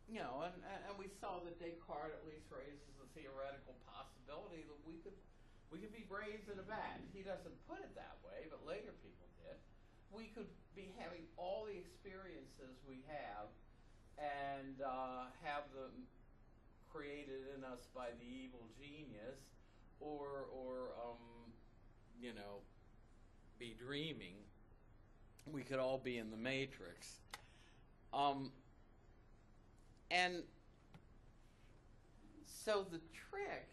and we saw that Descartes at least raises the theoretical possibility that we could be brains in a vat. He doesn't put it that way, but later people did. We could be having all the experiences we have and have them created in us by the evil genius, or be dreaming. We could all be in the Matrix. And so the trick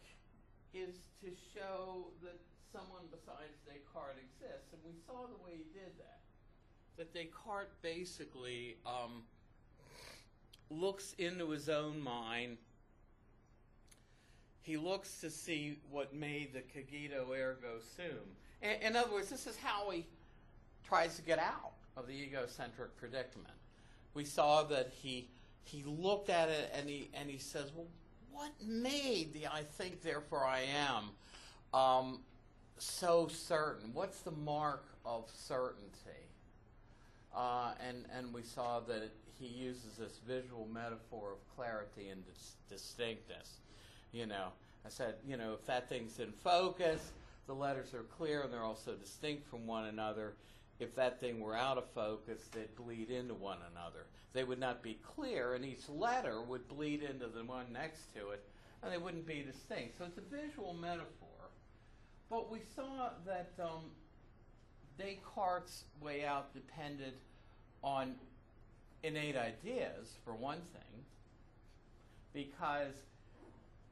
is to show that someone besides Descartes exists, and we saw the way he did that. That Descartes basically looks into his own mind. He looks to see what made the cogito ergo sum. In other words, this is how he tries to get out of the egocentric predicament. We saw that he looked at it and he says, well, what made the I think, therefore I am so certain? What's the mark of certainty? And we saw that he uses this visual metaphor of clarity and distinctness. I said, if that thing's in focus, the letters are clear and they're also distinct from one another. If that thing were out of focus, they'd bleed into one another. They would not be clear, and each letter would bleed into the one next to it, and they wouldn't be distinct. So it's a visual metaphor. But we saw that Descartes' way out depended on innate ideas, for one thing, because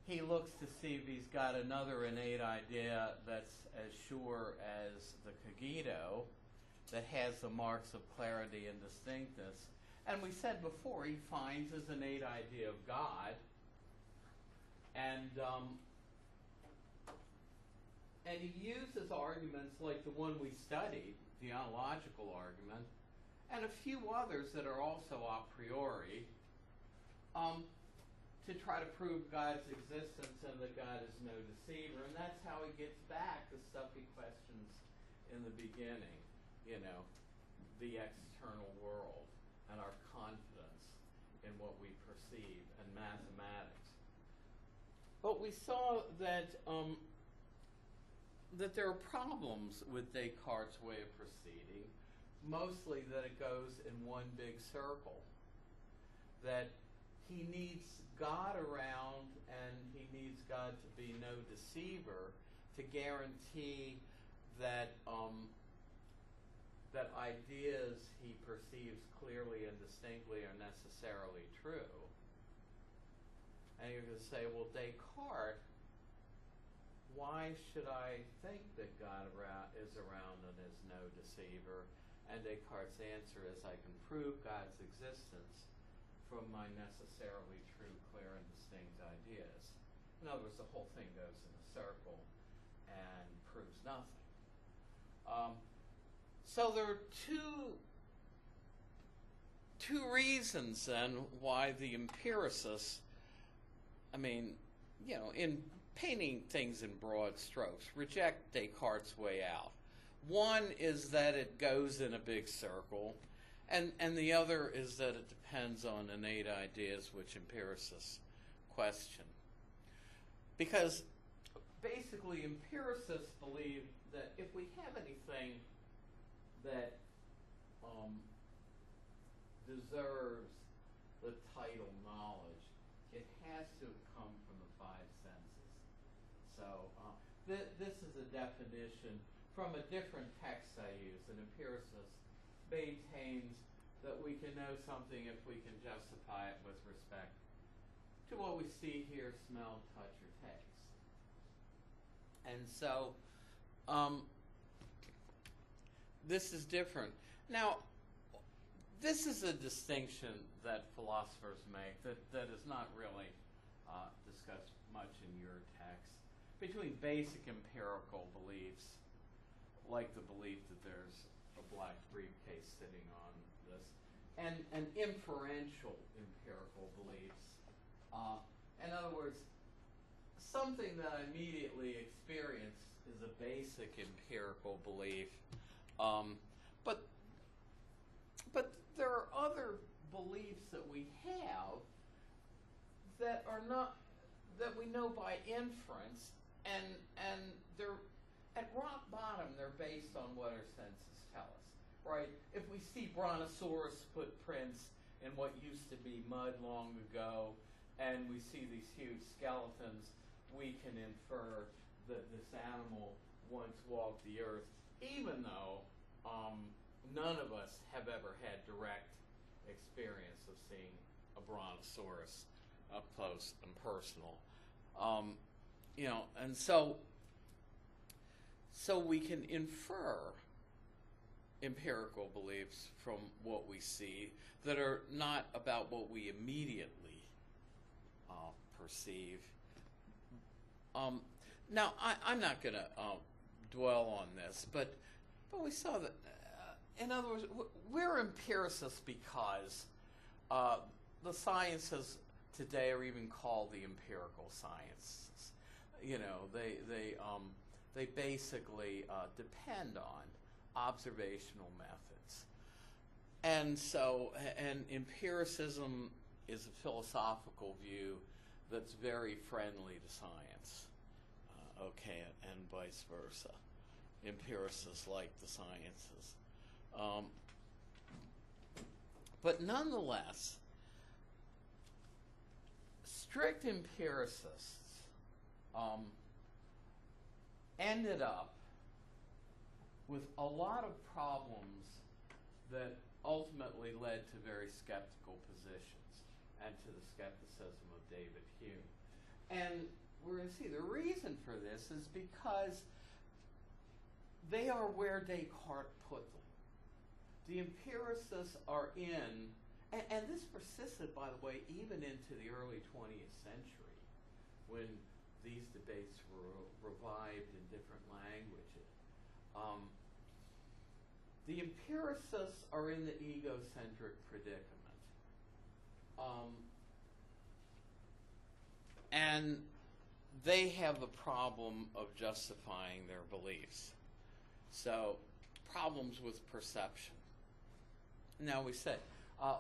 he looks to see if he's got another innate idea that's as sure as the cogito, that has the marks of clarity and distinctness. And we said before, he finds his innate idea of God, and he uses arguments like the one we studied, the ontological argument, and a few others that are also a priori, to try to prove God's existence and that God is no deceiver. And that's how he gets back the stuff he questions in the beginning, the external world and our confidence in what we perceive and mathematics. But we saw that that there are problems with Descartes' way of proceeding, mostly that it goes in one big circle, that he needs God around and he needs God to be no deceiver to guarantee that that ideas he perceives clearly and distinctly are necessarily true. And you're going to say, well, Descartes, why should I think that God is around and is no deceiver? And Descartes' answer is, I can prove God's existence from my necessarily true, clear, and distinct ideas. In other words, the whole thing goes in a circle and proves nothing. So there are two reasons then why the empiricists, in painting things in broad strokes, reject Descartes' way out. One is that it goes in a big circle, and the other is that it depends on innate ideas which empiricists question. Because basically empiricists believe that if we have anything that deserves the title knowledge, it has to come from the five senses. So this is a definition from a different text I use. An empiricist maintains that we can know something if we can justify it with respect to what we see, hear, smell, touch, or taste. And so this is different. Now, this is a distinction that philosophers make that is not really discussed much in your text, between basic empirical beliefs, like the belief that there's a black briefcase sitting on this, and inferential empirical beliefs. In other words, something that I immediately experience is a basic empirical belief. But there are other beliefs that we have that are not, that we know by inference, and they're at rock bottom, they're based on what our senses tell us, right? If we see brontosaurus footprints in what used to be mud long ago, and we see these huge skeletons, we can infer that this animal once walked the earth, even though none of us have ever had direct experience of seeing a brontosaurus up close and personal. You know, and so we can infer empirical beliefs from what we see that are not about what we immediately perceive. Now, I'm not going to dwell on this, but we saw that, in other words, we're empiricists because the sciences today are even called the empirical sciences. You know, they basically depend on observational methods. And so, and empiricism is a philosophical view that's very friendly to science, okay, and vice versa. Empiricists like the sciences. But nonetheless, strict empiricists ended up with a lot of problems that ultimately led to very skeptical positions and to the skepticism of David Hume. And we're going to see the reason for this is because they are where Descartes put them. The empiricists are in, and this persisted, by the way, even into the early 20th century, when these debates were revived in different languages. The empiricists are in the egocentric predicament. And they have the problem of justifying their beliefs. So, problems with perception. Now we say,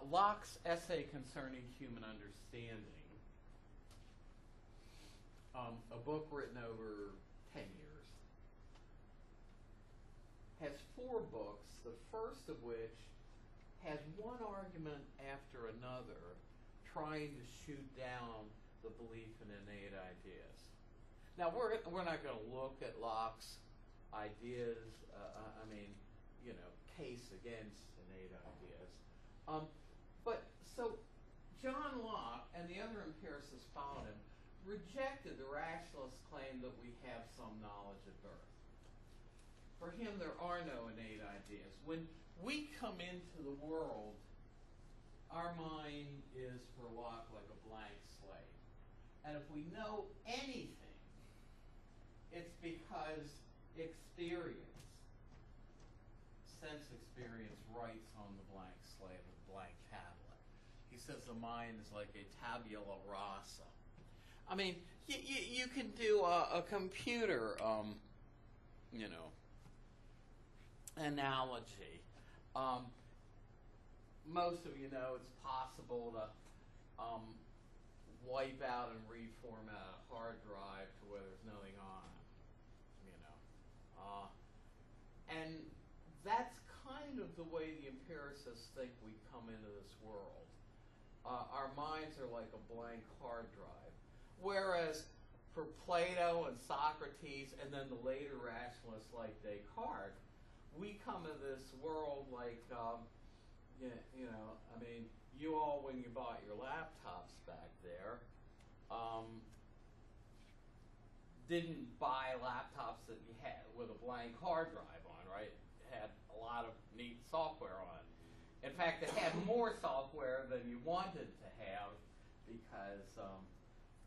Locke's essay concerning human understanding, a book written over 10 years, has 4 books, the first of which has one argument after another trying to shoot down the belief in innate ideas. Now, we're not going to look at Locke's ideas, I mean, you know, case against innate ideas. But so John Locke and the other empiricists followed him rejected the rationalist claim that we have some knowledge at birth. For him, there are no innate ideas. When we come into the world, our mind is, for Locke, like a blank slate. And if we know anything, it's because experience, sense experience, writes on the blank slate of the blank tablet. He says the mind is like a tabula rasa. I mean, you can do a computer, you know, analogy. Most of you know it's possible to wipe out and reformat a hard drive to where there's nothing on it, you know. And that's kind of the way the empiricists think we come into this world. Our minds are like a blank hard drive. Whereas for Plato and Socrates and then the later rationalists like Descartes, we come into this world like, you know, I mean, you all, when you bought your laptops back there, didn't buy laptops that you had with a blank hard drive on, right? It had a lot of neat software on it. In fact, it had more software than you wanted to have because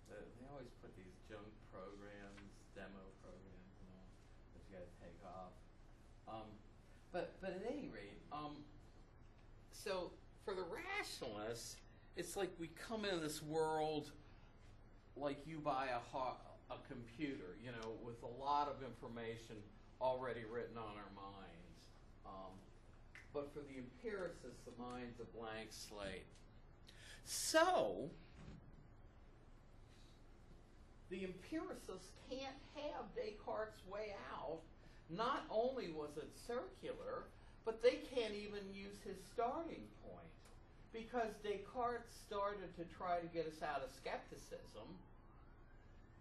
they always put these junk programs, demo programs, and all, that you got to take off. But at any rate, so for the rationalists, it's like we come into this world like you buy a computer, you know, with a lot of information already written on our minds. But for the empiricists, the mind's a blank slate. So, the empiricists can't have Descartes' way out. Not only was it circular, but they can't even use his starting point, because Descartes started to try to get us out of skepticism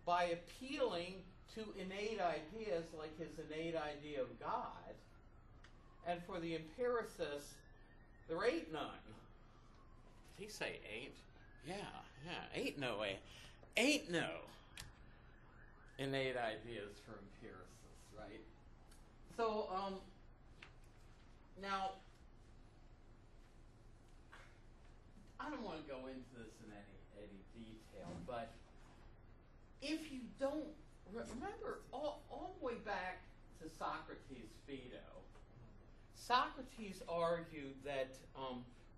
by appealing to innate ideas like his innate idea of God. And for the empiricists, there ain't none. Did he say ain't? Yeah, ain't no innate ideas for empiricists, right? So, now, I don't want to go into this in any detail, but if you don't remember, all the way back to Socrates' Phaedo, Socrates argued that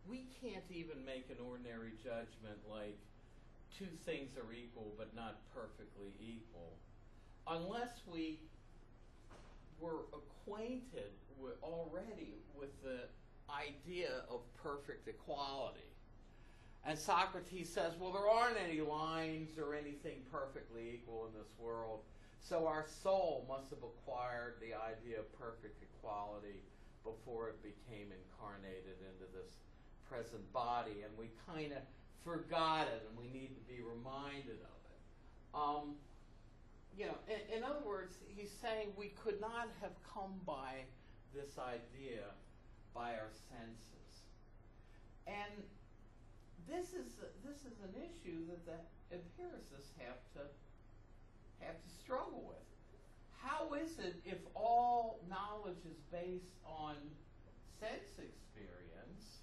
we can't even make an ordinary judgment like two things are equal but not perfectly equal unless we were acquainted already with the idea of perfect equality. And Socrates says, well, there aren't any lines or anything perfectly equal in this world, so our soul must have acquired the idea of perfect equality before it became incarnated into this present body, and we kind of forgot it, and we need to be reminded of it. In other words, he's saying we could not have come by this idea by our senses, and this is an issue that the empiricists have to struggle with. How is it, if all knowledge is based on sense experience,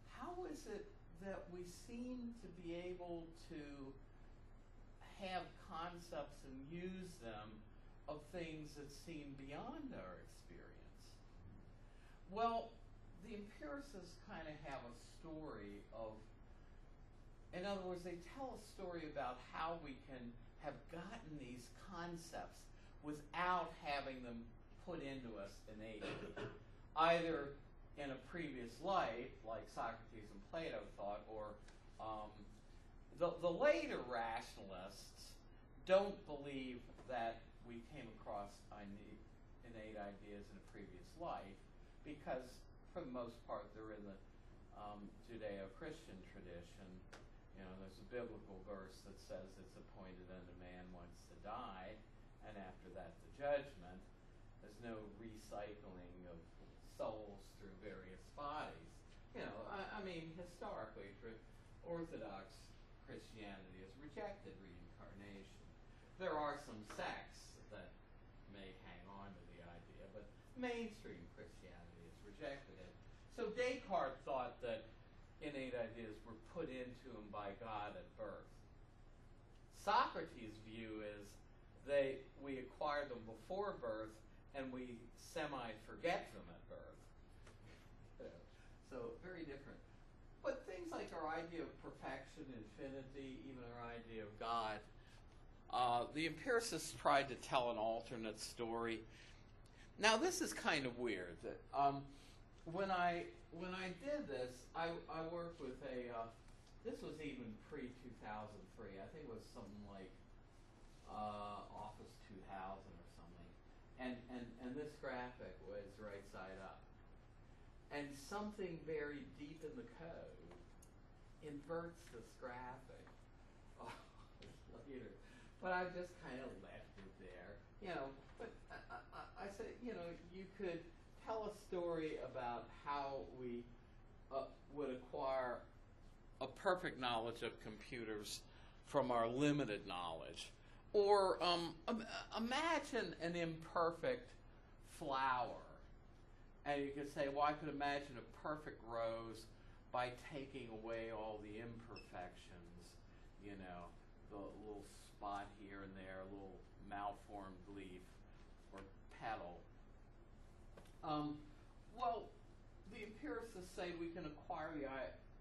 how is it that we seem to be able to have concepts and use them of things that seem beyond our experience? Well, the empiricists kind of have a story of, in other words, they tell a story about how we can have gotten these concepts without having them put into us innately, either in a previous life, like Socrates and Plato thought, or the later rationalists don't believe that we came across innate ideas in a previous life, because for the most part they're in the Judeo-Christian tradition. There's a biblical verse that says it's appointed unto man once to die, and after that the judgment. There's no recycling of souls through various bodies. Historically, Orthodox Christianity has rejected reincarnation. There are some sects that may hang on to the idea, but mainstream Christianity has rejected it. So Descartes thought that innate ideas were put into him by God at birth. Socrates' view is we acquire them before birth and we semi-forget them at birth. So very different. But things like our idea of perfection, infinity, even our idea of God, the empiricists tried to tell an alternate story. Now this is kind of weird. When I did this, I worked with this was even pre-2003. I think it was something like Office 2000 or something. And this graphic was right side up. And something very deep in the code inverts this graphic later. But I just kind of left it there. But I said, you could tell a story about how we would acquire a perfect knowledge of computers from our limited knowledge. Or imagine an imperfect flower. And you could say, well, I could imagine a perfect rose by taking away all the imperfections, the little spot here and there, a little malformed leaf or petal. Well, the empiricists say we can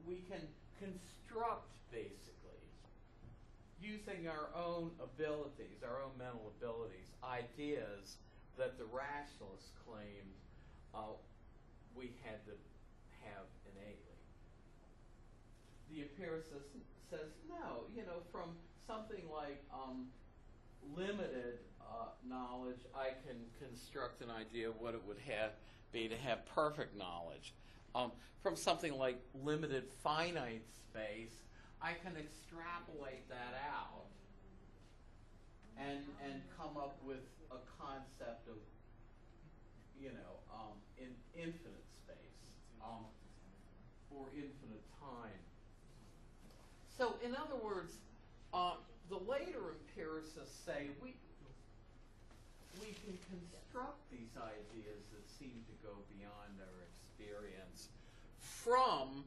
we can construct, basically, using our own abilities, our own mental abilities, ideas that the rationalists claimed we had to have innately. The empiricist says, no, from something like limited knowledge, I can construct an idea of what it would be to have perfect knowledge. From something like limited finite space, I can extrapolate that out and come up with a concept of, in infinite space or infinite time. So, in other words, the later empiricists say we can construct these ideas that seem to go beyond our experience from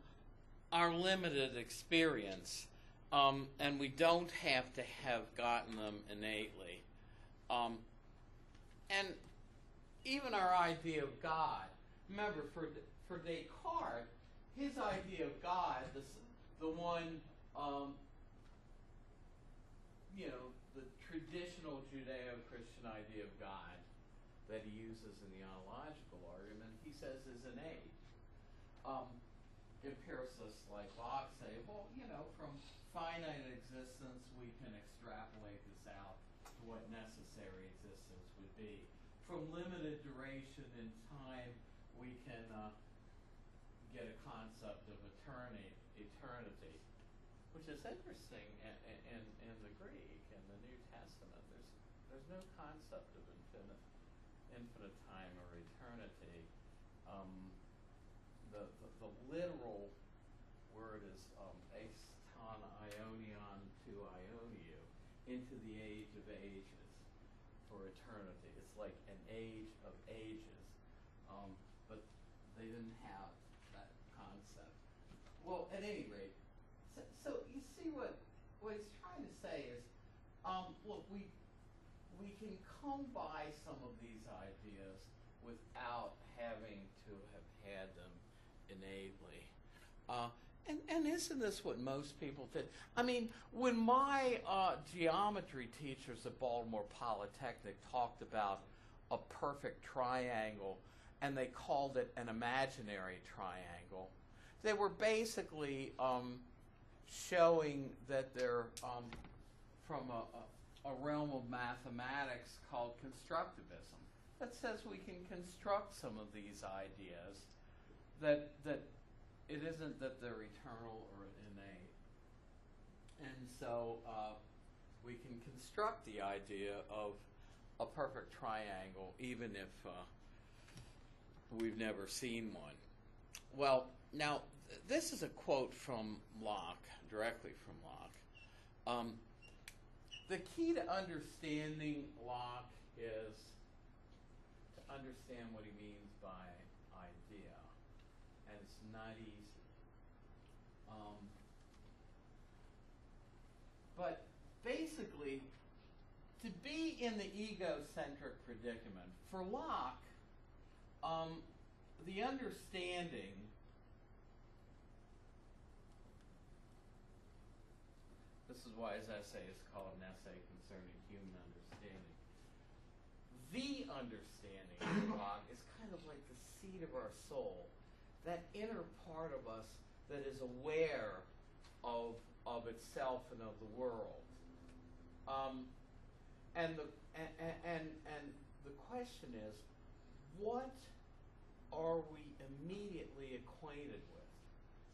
our limited experience, and we don't have to have gotten them innately. And even our idea of God, remember, for Descartes, his idea of God, the one, the traditional Judeo-Christian idea of God that he uses in the ontological argument, he says is innate. Empiricists like Locke say, well, from finite existence we can extrapolate this out to what necessary existence would be. From limited duration in time, we can get a concept of eternity, which is interesting in the Greek, in the New Testament. There's no concept of infinite time or eternity. The literal word is eiston ionion to ioniu, into the age of ages, for eternity. It's like an age of ages, but they didn't have that concept. Well, at any rate, so you see what he's trying to say is, look, we can come by some of these ideas without having to have had them innately. And isn't this what most people did? I mean, when my geometry teachers at Baltimore Polytechnic talked about a perfect triangle, and they called it an imaginary triangle, they were basically showing that they're from a realm of mathematics called constructivism that says we can construct some of these ideas, that it isn't that they're eternal or innate. And so we can construct the idea of a perfect triangle even if we've never seen one. Well, now, this is a quote from Locke, directly from Locke. The key to understanding Locke is to understand what he means by idea. And it's not easy. But basically, to be in the egocentric predicament, for Locke, the understanding this is why his essay is called an essay concerning human understanding. The understanding of Locke is kind of like the seat of our soul, that inner part of us that is aware of itself and of the world. And the question is, what are we immediately acquainted with?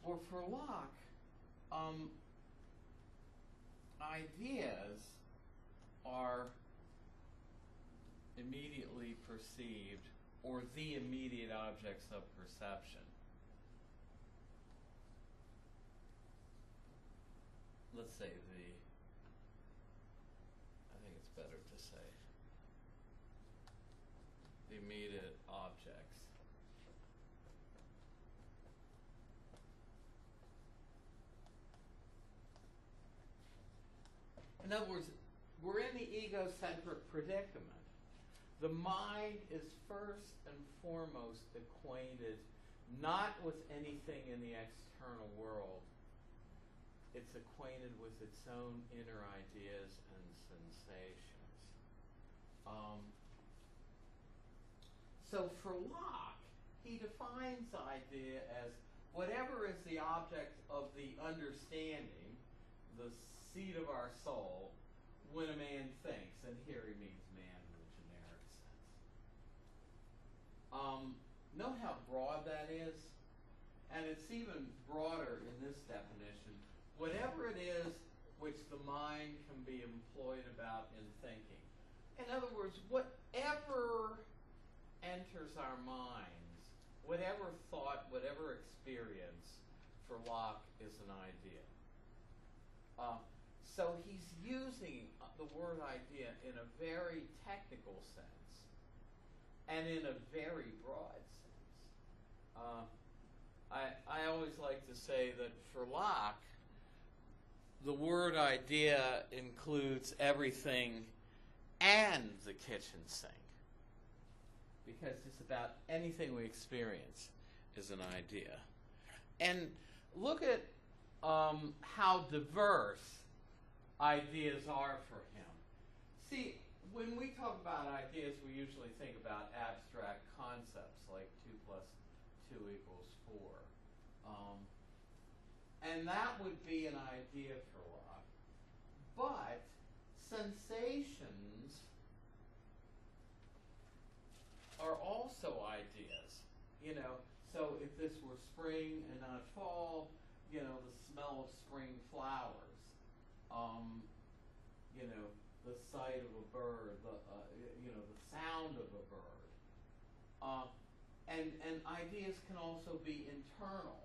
Well, for Locke, ideas are immediately perceived, or the immediate objects of perception. Let's say I think it's better to say the immediate objects. In other words, we're in the egocentric predicament. The mind is first and foremost acquainted not with anything in the external world. It's acquainted with its own inner ideas and sensations. So for Locke, he defines idea as whatever is the object of the understanding, the seat of our soul when a man thinks, and here he means man in the generic sense. Note how broad that is? And it's even broader in this definition. Whatever it is which the mind can be employed about in thinking. In other words, whatever enters our minds, whatever thought, whatever experience, for Locke is an idea. So he's using the word idea in a very technical sense and in a very broad sense. I always like to say that for Locke, the word idea includes everything and the kitchen sink, because just about anything we experience is an idea. And look at how diverse ideas are for him. See, when we talk about ideas, we usually think about abstract concepts like 2 plus 2 equals 4. And that would be an idea for Locke. But sensations are also ideas. You know, so if this were spring and not fall, you know, the smell of spring flowers, you know, the sight of a bird, you know, the sound of a bird. And ideas can also be internal.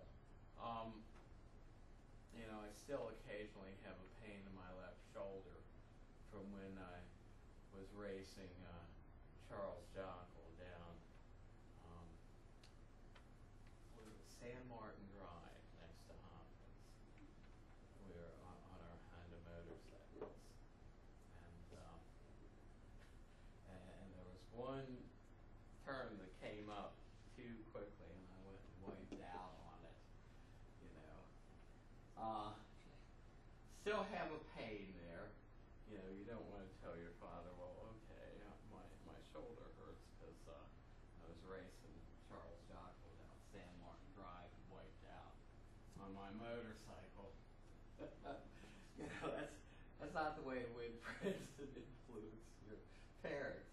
You know, I still occasionally have a pain in my left shoulder from when I was racing Charles Jockle down San Martin Drive next to Hopkins. We were on our Honda motorcycles, and there was one turn that came up too quickly, and I went and wiped out on it. You know, still have a pain there. You know, you don't want to tell your father, well, okay, my shoulder hurts because I was racing Charles Jockle down San Martin Drive and wiped out on my motorcycle. You know, that's not the way to win friends and influence your parents.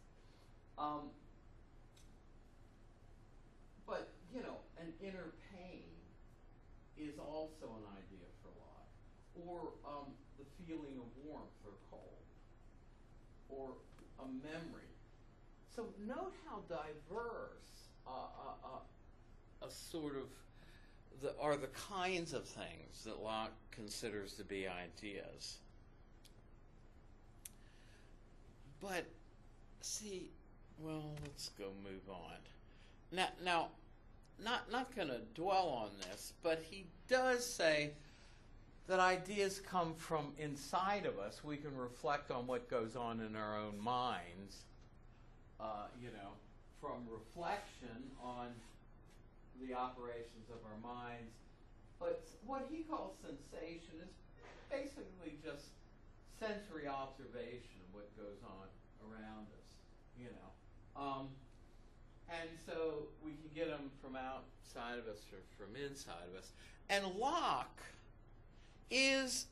But, you know, an inner pain is also an idea for Locke, or the feeling of warmth or cold, or a memory. So note how diverse a sort of are the kinds of things that Locke considers to be ideas. But see, well, let's go move on. Now, not going to dwell on this, but he does say that ideas come from inside of us. We can reflect on what goes on in our own minds, you know, from reflection on the operations of our minds. But what he calls sensation is basically just sensory observation of what goes on around us, you know. And so we can get them from outside of us or from inside of us. And Locke is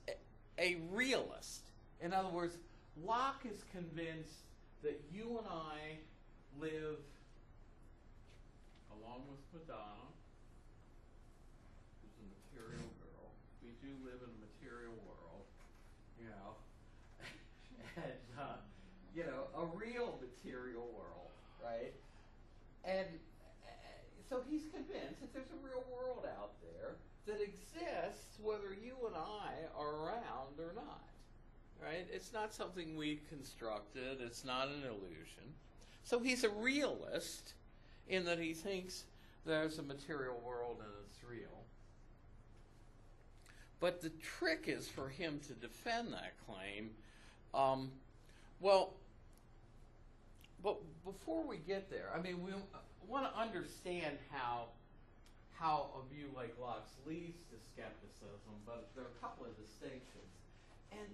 a realist. In other words, Locke is convinced that you and I live, along with Madonna, who's a material girl, we do live in a material world, you know, and, you know, a real material world, right? And so he's convinced that there's a real world out there that exists whether you and I are around or not, right? It's not something we constructed. It's not an illusion. So he's a realist in that he thinks there's a material world and it's real. But the trick is for him to defend that claim. But before we get there, I mean, we want to understand how a view like Locke's leads to skepticism, but there are a couple of distinctions. And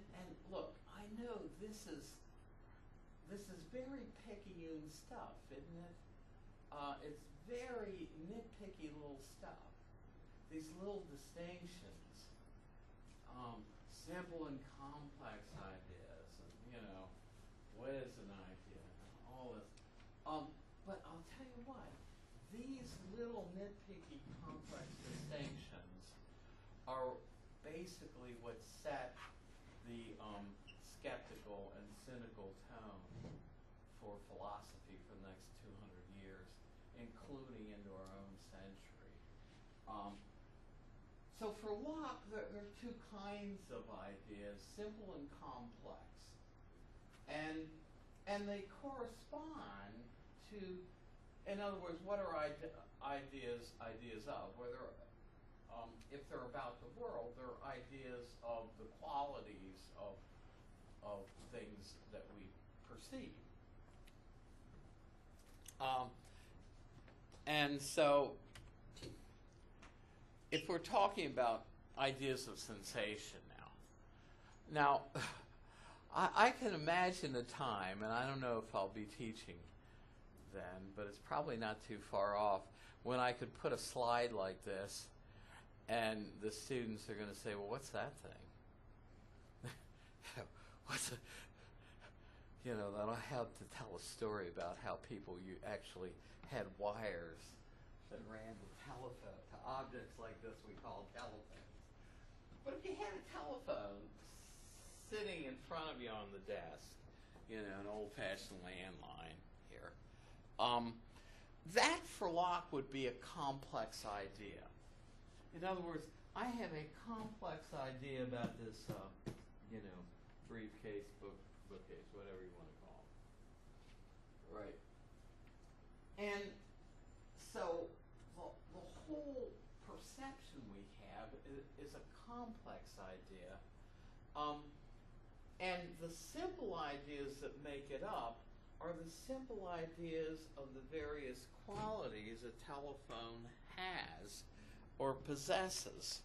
look, I know this is very picayune stuff, isn't it? It's very nitpicky little stuff. These little distinctions, simple and complex ideas, and what is an idea, and all this. But I'll tell you what, these little nitpicky complex distinctions are basically what set the skeptical and cynical tone for philosophy for the next 200 years, including into our own century. So for Locke, there are two kinds of ideas, simple and complex. And they correspond to, in other words, what are ideas of? Whether, if they're about the world, they're ideas of the qualities of things that we perceive. And so, if we're talking about ideas of sensation now I can imagine a time, and I don't know if I'll be teaching then, but it's probably not too far off, when I could put a slide like this, and the students are going to say, well, what's that thing? What's a, that I have to tell a story about how people actually had wires that ran to telephone, to objects like this we call telephones. But if you had a telephone sitting in front of you on the desk, an old-fashioned landline here, that for Locke would be a complex idea. In other words, I have a complex idea about this, briefcase, bookcase, whatever you want to call it. Right. And so the whole perception we have is a complex idea. And the simple ideas that make it up are the simple ideas of the various qualities a telephone has or possesses.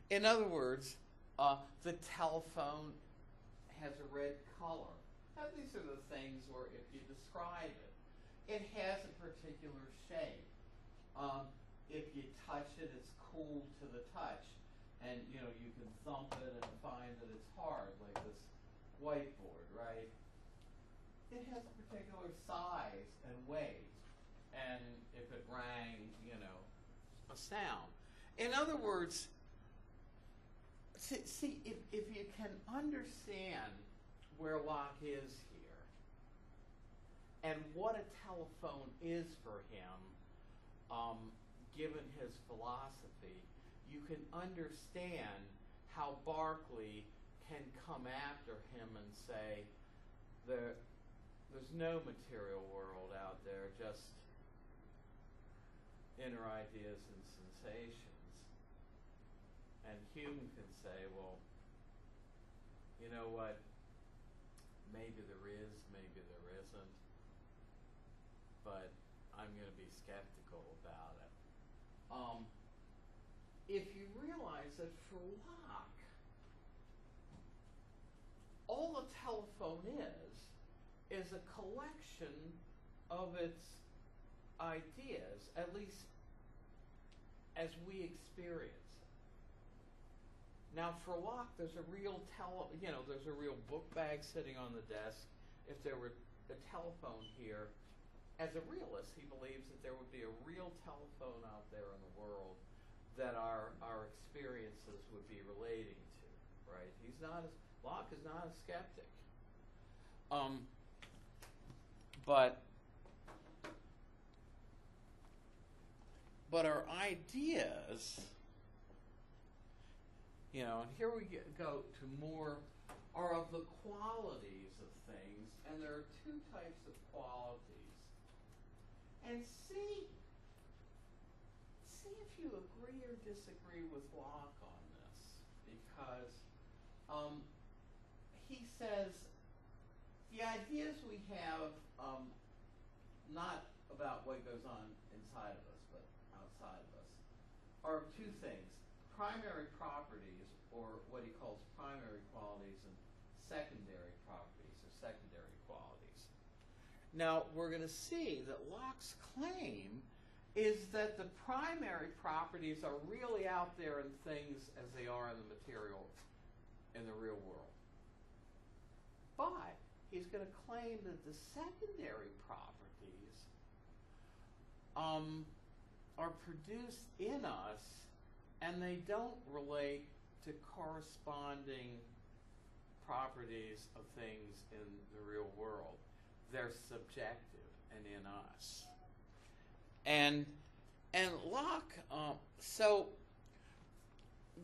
In other words, the telephone has a red color. Now, these are the things where if you describe it, it has a particular shape. If you touch it, it's cool to the touch. And, you can thump it and find that it's hard, like this whiteboard, right? It has a particular size and weight. And if it rang, a sound. In other words, see if you can understand where Locke is here and what a telephone is for him, given his philosophy, you can understand how Berkeley can come after him and say, there's no material world out there, just inner ideas and sensations. And Hume can say, well, you know what, maybe there is, maybe there isn't, but I'm going to be skeptical about it. If you realize that for Locke, all a telephone is a collection of its ideas, at least as we experience it. Now, for Locke, there's a real there's a real book bag sitting on the desk. If there were a telephone here, as a realist, he believes that there would be a real telephone out there in the world that our experiences would be relating to, right? Locke is not a skeptic. But our ideas, and here we go to more, are of the qualities of things, and there are two types of qualities. And see if you agree or disagree with Locke on this, because he says the ideas we have, not about what goes on inside of us, but outside of us, are two things: primary properties, or what he calls primary qualities, and secondary properties, or secondary qualities. Now, we're going to see that Locke's claim is that the primary properties are really out there in things as they are in the material in the real world. But he's going to claim that the secondary properties are produced in us, and they don't relate to corresponding properties of things in the real world. They're subjective and in us. And Locke, so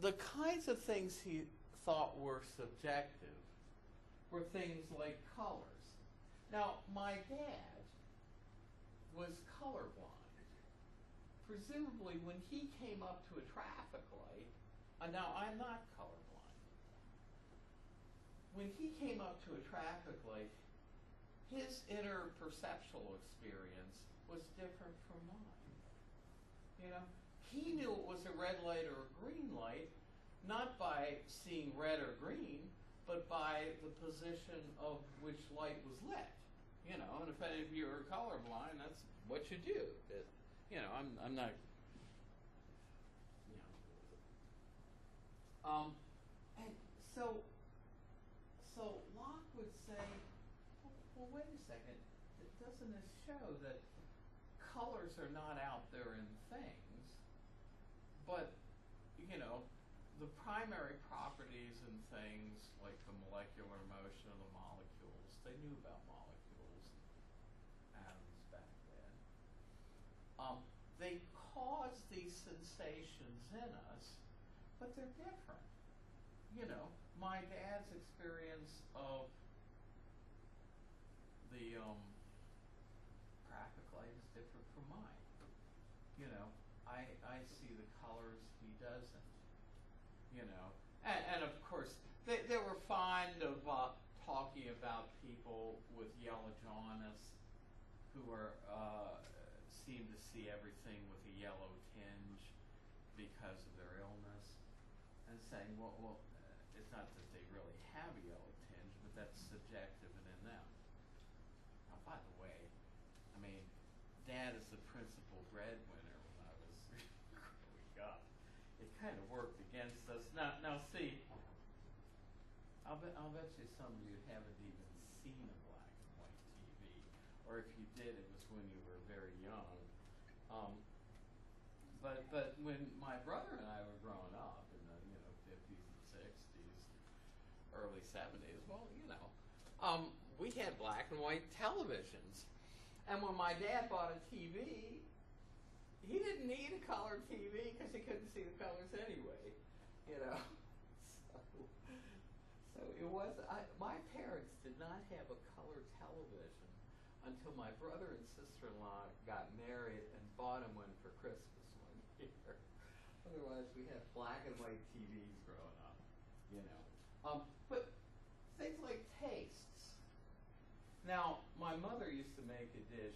the kinds of things he thought were subjective were things like colors. Now, my dad was colorblind. Presumably, when he came up to a traffic light, now I'm not colorblind. When he came up to a traffic light, his inner perceptual experience was different from mine. You know, he knew it was a red light or a green light, not by seeing red or green, but by the position of which light was lit. You know, and if any of you are colorblind, that's what you do. You know, I'm not. You know. And so Locke would say, well, wait a second. Doesn't this show that colors are not out there in things, but, you know, the primary properties in things, like the molecular motion of the molecules, they knew about molecules, atoms back then. They cause these sensations in us, but they're different. You know, my dad's experience of the traffic light is different from mine. You know, I see the colors, he doesn't. You know, and of course, they were fond of talking about people with yellow jaundice who are seem to see everything with a yellow tinge because of their illness, and saying, well, it's not that they really have a yellow tinge, but that's subjective and in them. Now, by the way, I mean, Dad is the principal breadwinner when I was growing up. It kind of worked against us. Now, see, I'll bet you some of you haven't even seen a black and white TV, or if you did, it was when you were very young. But when my brother and I were growing up in the 50s and 60s, early 70s, well, we had black and white televisions, and when my dad bought a TV, he didn't need a color TV because he couldn't see the colors anyway, So it was. My parents did not have a color television until my brother and sister-in-law got married and bought him one for Christmas one year. Otherwise, we had black and white TVs growing up, But things like tastes. Now, my mother used to make a dish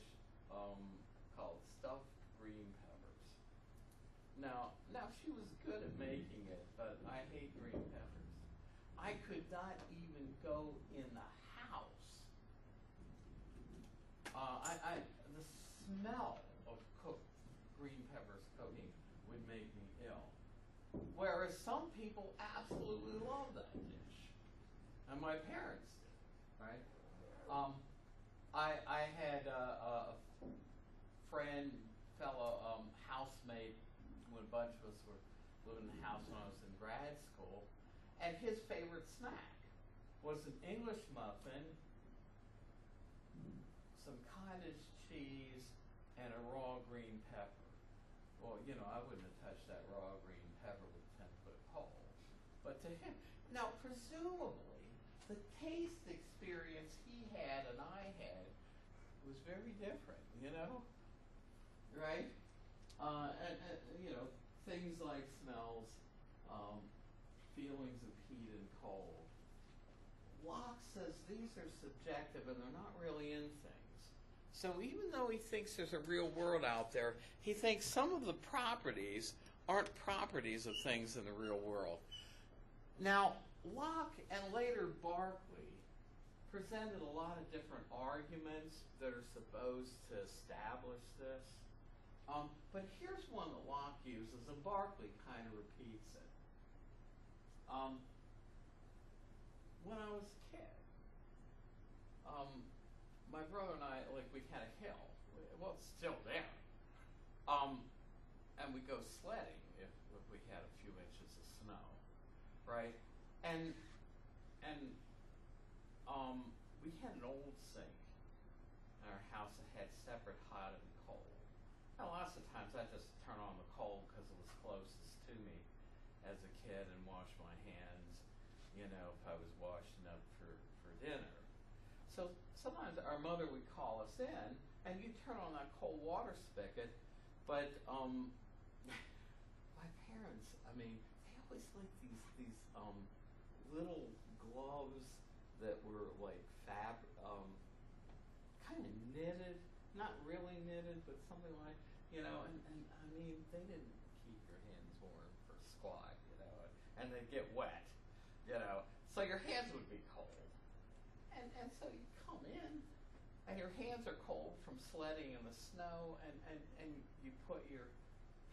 called stuffed green peppers. Now she was good at making it, but I hate green peppers. I could not even go in the house. The smell of cooked green peppers cooking would make me ill. Whereas some people absolutely love that dish, and my parents did, right? I had a fellow housemate when a bunch of us were living in the house when I was in grad school, and his favorite snack was an English muffin, some cottage cheese, and a raw green pepper. Well, I wouldn't have touched that raw green pepper with a 10-foot pole. But to him, now presumably, the taste experience he had and I had was very different, right? And things like smells, feelings of heat and cold. Locke says these are subjective and they're not really in things. So even though he thinks there's a real world out there, he thinks some of the properties aren't properties of things in the real world. Now, Locke and later Berkeley presented a lot of different arguments that are supposed to establish this. But here's one that Locke uses, and Berkeley kind of repeats it. my brother and I, like, we had a hill. Well, it's still there. And we go sledding if we had a few inches of snow, right? And we had an old sink in our house that had separate hot and cold. Now, lots of times I just turn on the cold because it was closest to me as a kid and wash my hands, you know, if I was washing up for dinner. So sometimes our mother would call us in, and you'd turn on that cold water spigot, but my parents, I mean, they always liked these little gloves that were like kind of knitted, not really knitted, but something like, you know, and I mean, they didn't keep your hands warm for squat, you know, and they'd get wet, you know, so your hands would be cold. And so you come in, and your hands are cold from sledding in the snow, and you put your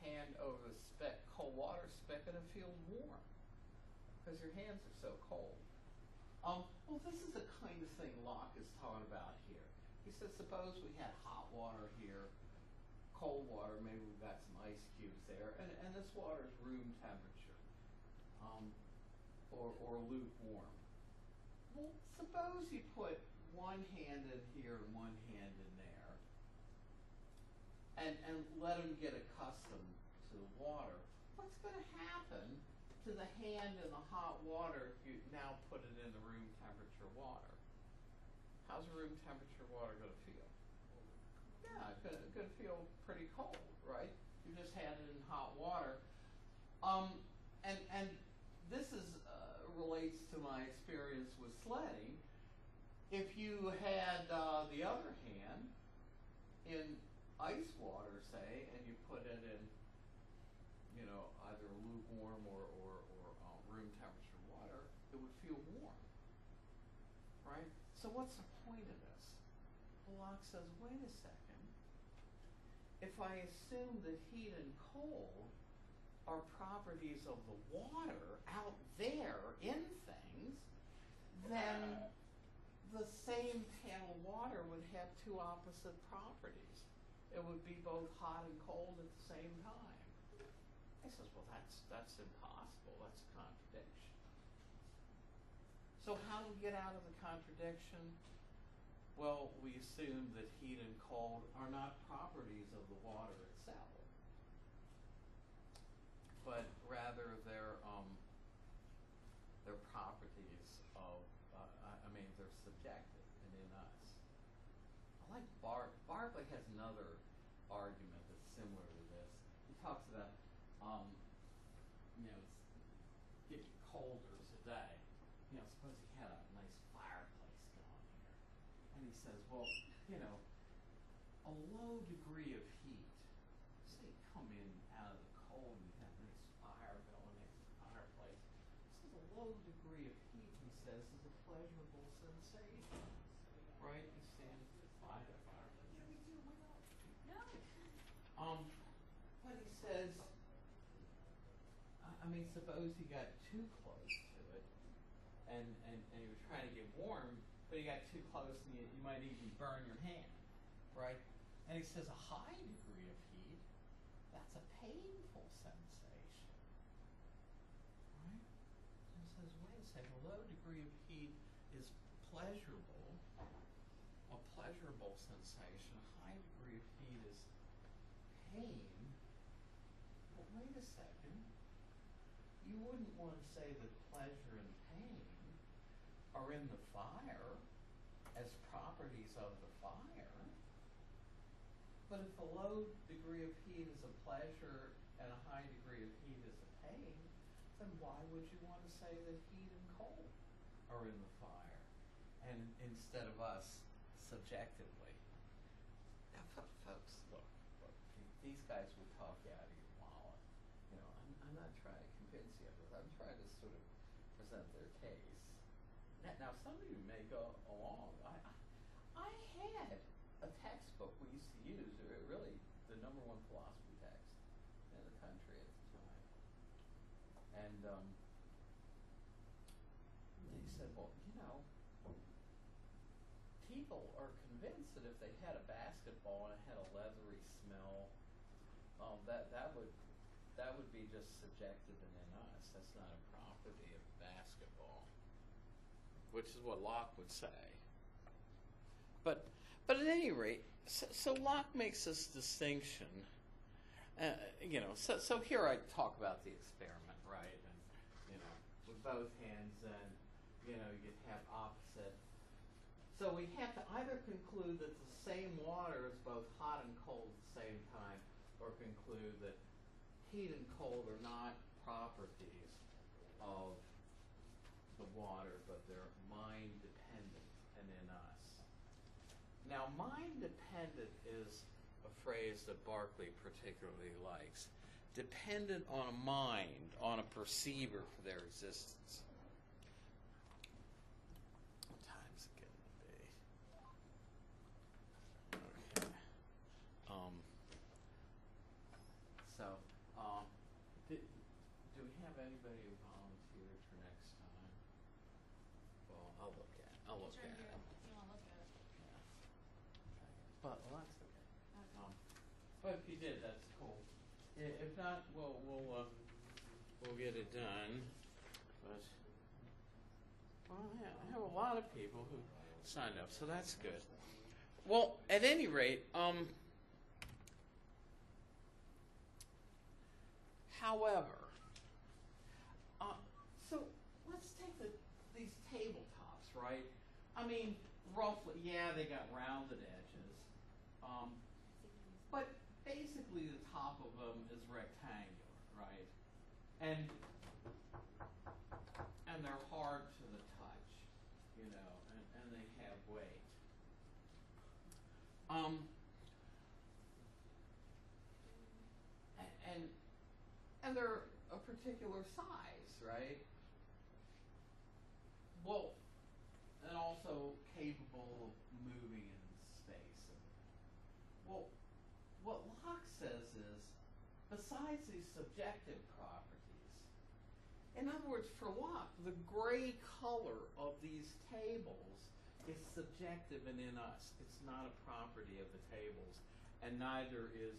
hand over the cold water spigot and it feels warm because your hands are so cold. Well, this is the kind of thing Locke is talking about here. He says, suppose we had hot water here, cold water, maybe we've got some ice cubes there, and this water is room temperature, or lukewarm. Well, suppose you put one hand in here and one hand in there, and let them get accustomed to the water. What's going to happen to the hand in the hot water if you now put it in the room temperature water? How's room temperature water going to feel? Yeah, it's going to feel pretty cold, right? You just had it in hot water. And this is relates to my experience with sledding. If you had the other hand in ice water, say, and you put it in, you know, either lukewarm or room temperature water, it would feel warm, right? So what's the point of this? Locke says, wait a second. If I assume that heat and cold are properties of the water out there in things, then the same pan of water would have two opposite properties. It would be both hot and cold at the same time. He says, well, that's impossible. That's a contradiction. So how do we get out of the contradiction? Well, we assume that heat and cold are not properties of the water itself, but rather they're properties of, they're subjective and in us. I like Berkeley has another argument that's similar to this. He talks about, it's getting colder today. You know, suppose he had a nice fireplace going here. And he says, well, you know, a low degree of heat, say you come in out of the cold and you have a nice fire going next to the fireplace. This is a low degree of heat, he says, is a pleasurable sensation. Right? You stand by the fireplace. Yeah, we do. No. But he says, suppose you got too close to it and you were trying to get warm, but you got too close and you might even burn your hand, right? And he says a high degree of heat, that's a painful sensation, right? And he says, wait a second, a low degree of heat is pleasurable, a pleasurable sensation. A high degree of heat is pain. But wait a second, you wouldn't want to say that pleasure and pain are in the fire as properties of the fire. But if a low degree of heat is a pleasure and a high degree of heat is a pain, then why would you want to say that heat and cold are in the fire, and instead of us subjectively? Now, folks, look, these guys will talk you out of your wallet. You know, I'm not trying to convince you of this. I'm trying to sort of present their case. Now, some of you may go along. I had a textbook we used to use, really the #1 philosophy text in the country at the time. And they said, well, you know, people are convinced that if they had a basketball and it had a leathery smell, that would be just subjective and in us. That's not a property of basketball, which is what Locke would say. But at any rate, so Locke makes this distinction. So here I talk about the experiment, right? And with both hands, and you'd have opposite. So we have to either conclude that the same water is both hot and cold at the same time, or conclude that heat and cold are not properties of the water, but they're mind dependent and in us. Now, mind dependent is a phrase that Berkeley particularly likes. Dependent on a mind, on a perceiver for their existence. What time is it getting to be? Okay. Do we have anybody who volunteered for next time? Well, I'll look at it. You want to look at it? Yeah. But that's okay. But if you did, that's cool. If not, we'll get it done. But I have a lot of people who signed up, so that's good. Well, at any rate, however, so let's take these tabletops, right? I mean, roughly, yeah, they got rounded edges, but basically the top of them is rectangular, right? And they're hard to the touch, and they have weight. And they're a particular size, right? Well, and also capable of moving in space. Well, what Locke says is, besides these subjective properties, in other words, for Locke, the gray color of these tables is subjective and in us. It's not a property of the tables, and neither is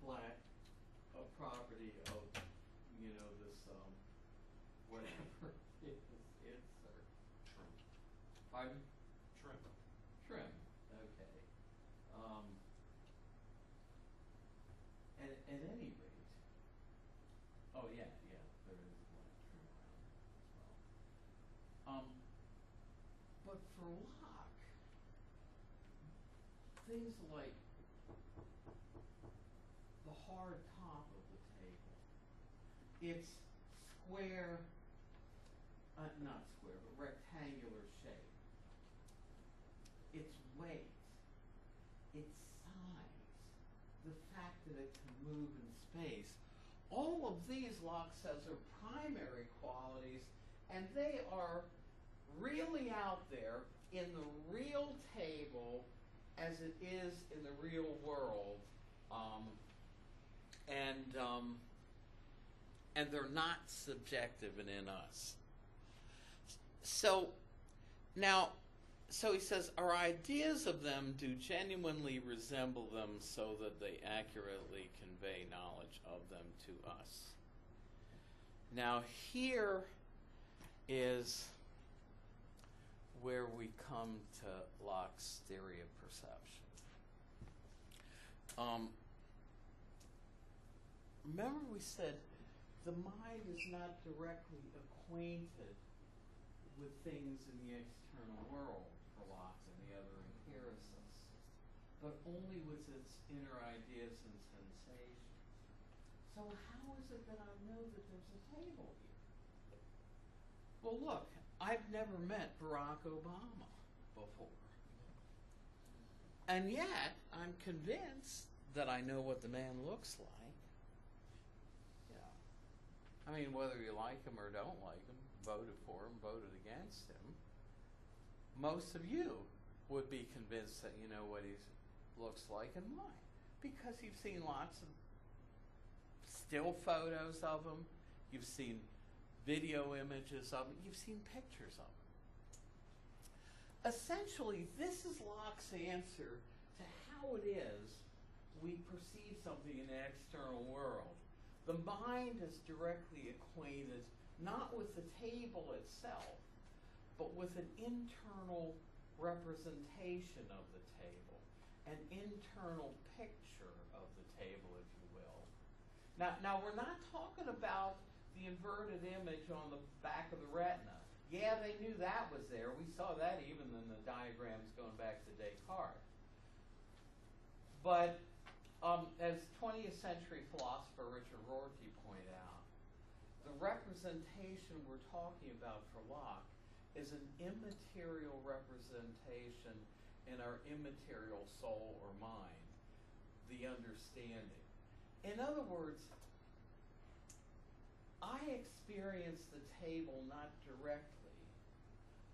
black a property of, this whatever it is. Pardon? Trim. Okay. At any rate, oh yeah, there is a black trim around it as well. But for Locke, things like the hard top of the table, it's square, not square, but rectangular shape. Its weight, its size, the fact that it can move in space, all of these, Locke says, are primary qualities, and they are really out there in the real table as it is in the real world, and they're not subjective and in us. So he says, our ideas of them do genuinely resemble them so that they accurately convey knowledge of them to us. Now here is where we come to Locke's theory of perception. Remember we said the mind is not directly acquainted with things in the external world for Locke and the other empiricists, but only with its inner ideas and sensations. So how is it that I know that there's a table here? Well, look, I've never met Barack Obama before. And yet, I'm convinced that I know what the man looks like. I mean, whether you like him or don't like him, voted for him, voted against him, most of you would be convinced that you know what he looks like and why. Because you've seen lots of still photos of him, you've seen video images of him, you've seen pictures of essentially, this is Locke's answer to how it is we perceive something in the external world. The mind is directly acquainted not with the table itself, but with an internal representation of the table, an internal picture of the table, if you will. Now we're not talking about the inverted image on the back of the retina. Yeah, they knew that was there. We saw that even in the diagrams going back to Descartes. But as 20th century philosopher Richard Rorty pointed out, the representation we're talking about for Locke is an immaterial representation in our immaterial soul or mind, the understanding. In other words, I experience the table not directly,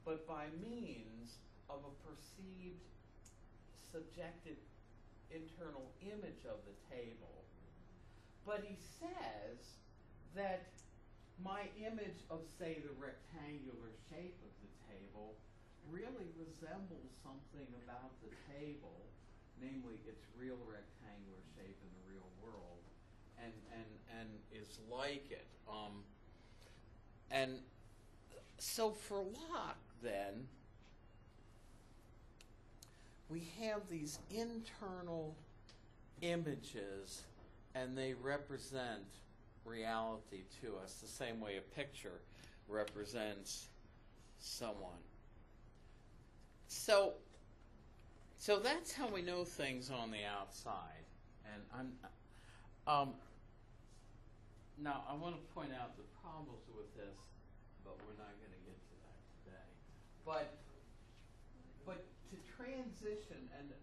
but by means of a perceived subjective internal image of the table. But he says that my image of, say, the rectangular shape of the table really resembles something about the table, namely its real rectangular shape in the real world, and is like it. And so for Locke, then, we have these internal images, and they represent reality to us the same way a picture represents someone. So that's how we know things on the outside. And now I want to point out the problems with this, but we're not going to get to that today. But to transition and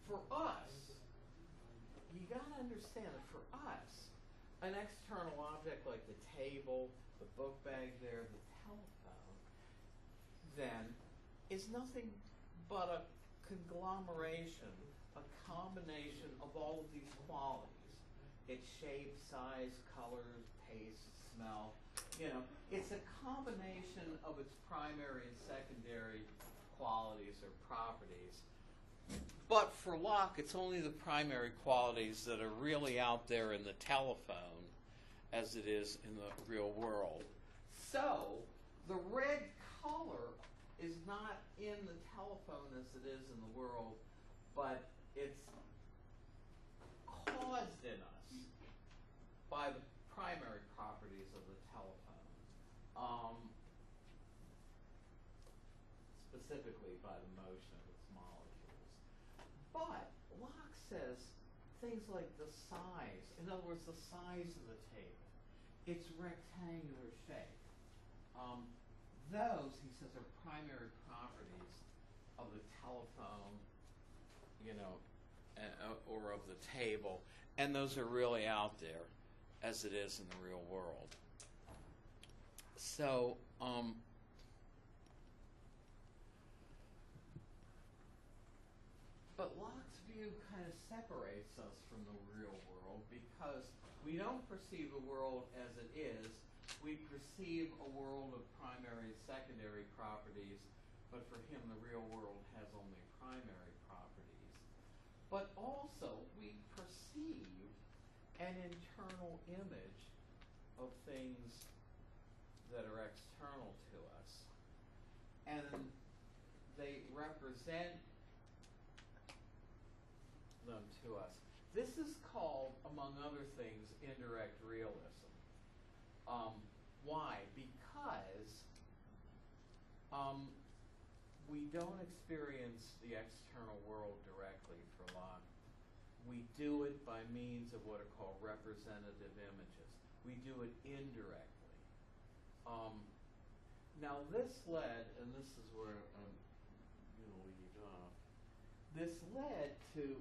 for us, you got to understand that for us, an external object like the table, the book bag there, the telephone, then is nothing but a conglomeration, a combination of all of these qualities. Its shape, size, color, taste, smell. You know, it's a combination of its primary and secondary qualities or properties. But for Locke, it's only the primary qualities that are really out there in the telephone as it is in the real world. So, the red color is not in the telephone as it is in the world, but it's caused in us by the primary properties of the telephone, specifically by the motion of its molecules. But Locke says things like the size, in other words, the size of the table, its rectangular shape. Those, he says, are primary properties of the telephone, you know, or of the table, and those are really out there as it is in the real world. So, but Locke's view kind of separates us from the real world because we don't perceive the world as it is. We perceive a world of primary and secondary properties, but for him the real world has only primary properties. But also we perceive an internal image of things that are external to us, and they represent them to us. This is called, among other things, indirect realism. Why? Because we don't experience the external world directly for Locke. We do it by means of what are called representative images. We do it indirectly. Now this led, and this is where I'm going to lead off, this led to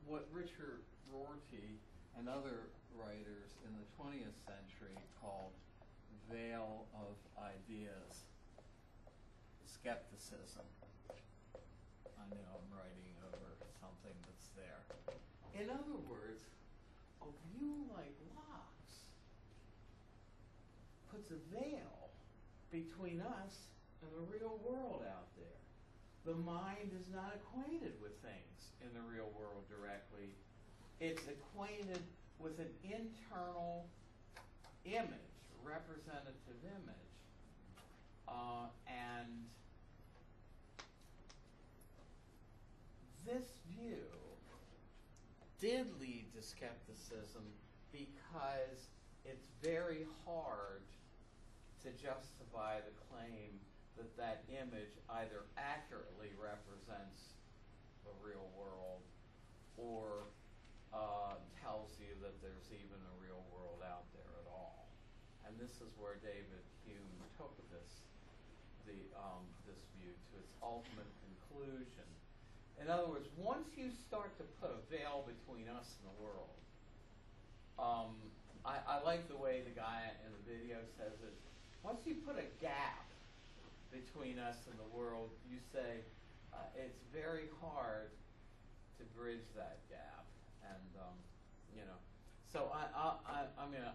what Richard Rorty and other writers in the 20th century called veil of ideas, skepticism. I know I'm writing over something that's there. In other words, a view like Locke's puts a veil between us in the real world out there. The mind is not acquainted with things in the real world directly. It's acquainted with an internal image, representative image. And this view did lead to skepticism because it's very hard to justify the claim that that image either accurately represents the real world or tells you that there's even a real world out there at all. And this is where David Hume took this view to its ultimate conclusion. In other words, once you start to put a veil between us and the world, I like the way the guy in the video says it. Once you put a gap between us and the world, you say it's very hard to bridge that gap. And so I'm going to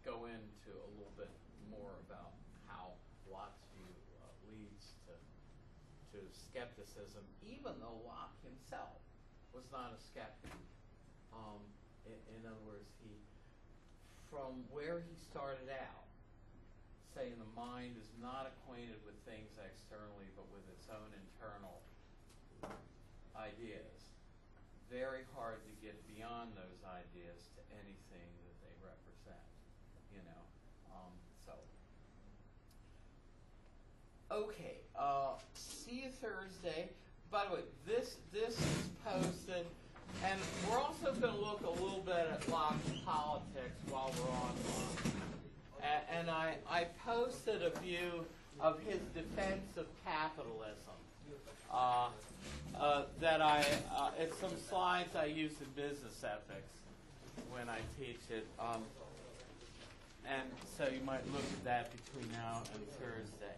go into a little bit more about how Locke's view leads to skepticism, even though Locke himself was not a skeptic. In other words, from where he started out, saying the mind is not acquainted with things externally, but with its own internal ideas. Very hard to get beyond those ideas to anything that they represent, Okay, see you Thursday. By the way, this is posted, and we're also going to look a little bit at Locke's politics while we're on Locke. And I posted a view of his defense of capitalism. It's some slides I use in business ethics when I teach it. And so you might look at that between now and Thursday.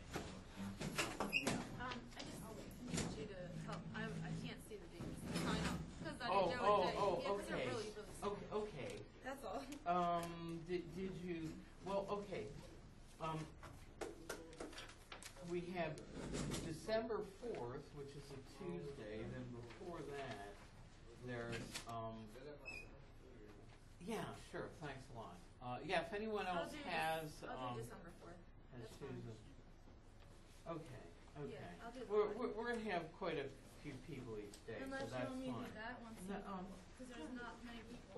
I just need you to help. I can't see the dates. Sign up. Because I didn't know it. Okay. Really small. Okay. That's all. Did you? Well, okay. We have December 4th, which is a Tuesday. Then before that, there's yeah, sure. Thanks a lot. Yeah, if anyone else has I'll do December 4th. has That's chosen. fine. Okay. Yeah, I'll do We're going to have quite a few people each day, Unless so that's you want me to fine. do that once. Because there's not many people.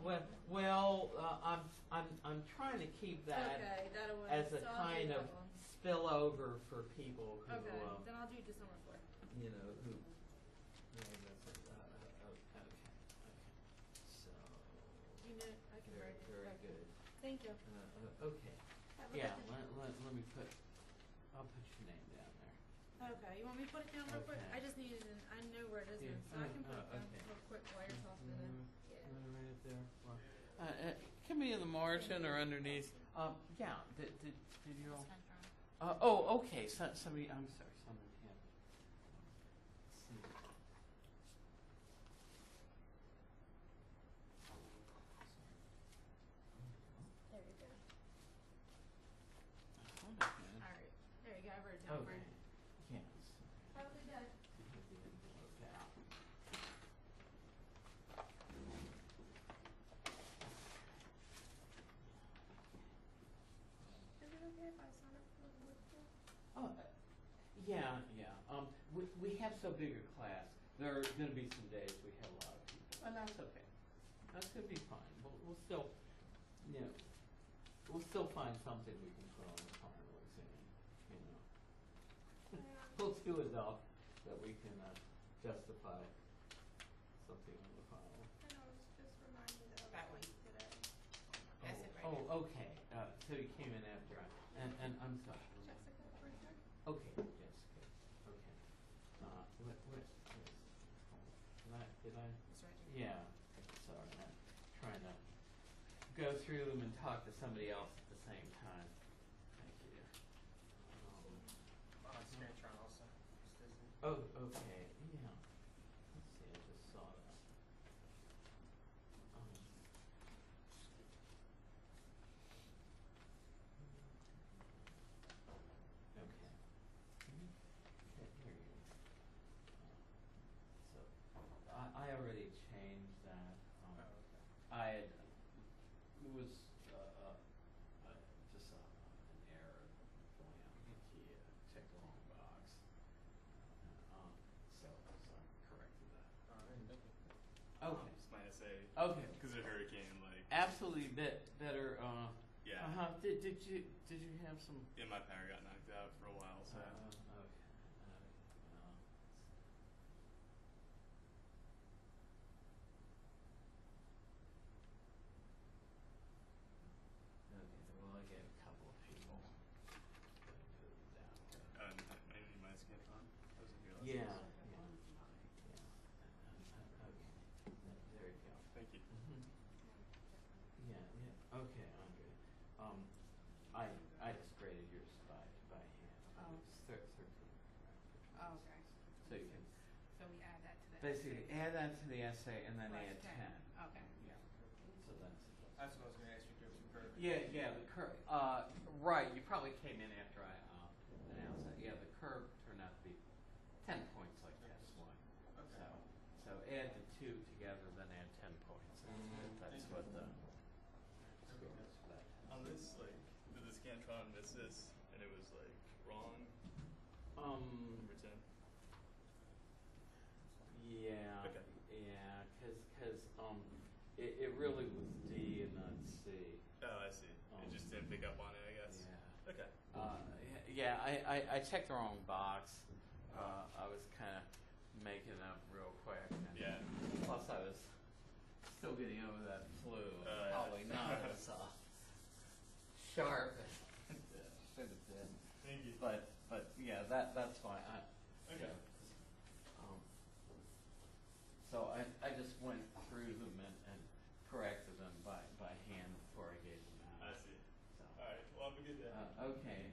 I'm trying to keep that Okay, that'll work. as a So I'll do kind of that one. spillover for people who, Okay, then I'll do December 4th. who. Okay. So. You know, I can write it. Very Okay. good. Thank you. Okay. Have a Yeah. good day. Let me put. I'll put your name down there. Okay, you want me to put it down real quick? Okay. I just needed I know where it is, Yeah. so I can put it down Okay. real quick while you're talking to them. Yeah. Right it there. Well, can be in the margin or underneath. Yeah. Did you all? Okay. Somebody. I'm sorry. Somebody had. See. There you go. I thought I had. All right. There you go. I wrote it down for Okay. you. Yes. Have a good day. Is it okay if I sign up for the book too? Oh, yeah. We have so big a class. There are going to be some days we have a lot of people, and that's okay. That's going to be fine. We'll still, we'll still find something we can put on the final exam. We'll do enough that we can justify something on the final. And I was just reminded of that one today. That's it right Oh, okay. So you came in after and I'm sorry. Jessica, right there. Okay, yes, good. Okay. Did I? It's right here. Yeah. Sorry, I'm trying to go through them and talk to somebody else at the same time. Thank you. Scantron also. Oh, okay. Yeah. Let's see. I just saw that. Okay. actually better. Yeah. Did you have some? Yeah, my power got knocked out for a while, so. Okay. Well, I get a couple of people. Maybe my skin on. Yeah. Okay. There you go. Thank you. Yeah. Okay, Andre. I just graded yours by hand. Oh. It's 13. Oh, okay. So you can So we add that to the basically essay. add that to the essay and then Plus add 10. Okay. Yeah. So that's. That's what I was going to ask you to do some curve. Yeah. The curve. Right. You probably came in after I announced that. Yeah. The curve turned out to be 10 points like test one. Okay. So add the two together, then add 10 points. That's what the. That's what that. On this, like, did the Scantron miss this, and it was, like, wrong? Number 10? Yeah. Okay. Yeah, because it really was D and not C. Oh, I see. It just didn't pick up on it, I guess. Yeah. Okay. Yeah, I checked the wrong box. I was kind of making it up real quick. And Yeah. Plus, I was still getting over that flu. Yeah. Probably not as sharp as it should have been. Thank you. But yeah, that's why Okay. So I just went through them and corrected them by hand before I gave them out. I see. So, All right. Well, have a good day. okay.